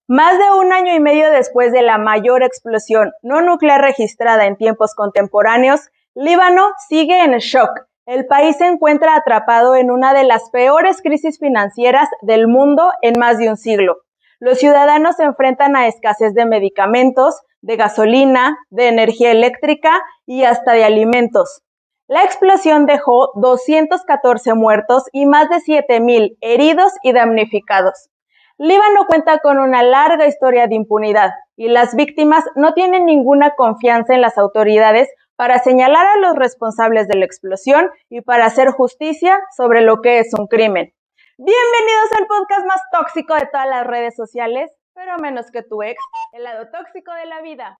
Más de un año y medio después de la mayor explosión no nuclear registrada en tiempos contemporáneos, Líbano sigue en shock. El país se encuentra atrapado en una de las peores crisis financieras del mundo en más de un siglo. Los ciudadanos se enfrentan a escasez de medicamentos, de gasolina, de energía eléctrica y hasta de alimentos. La explosión dejó 214 muertos y más de 7,000 heridos y damnificados. Líbano cuenta con una larga historia de impunidad y las víctimas no tienen ninguna confianza en las autoridades para señalar a los responsables de la explosión y para hacer justicia sobre lo que es un crimen. Bienvenidos al podcast más tóxico de todas las redes sociales, pero menos que tu ex, el lado tóxico de la vida.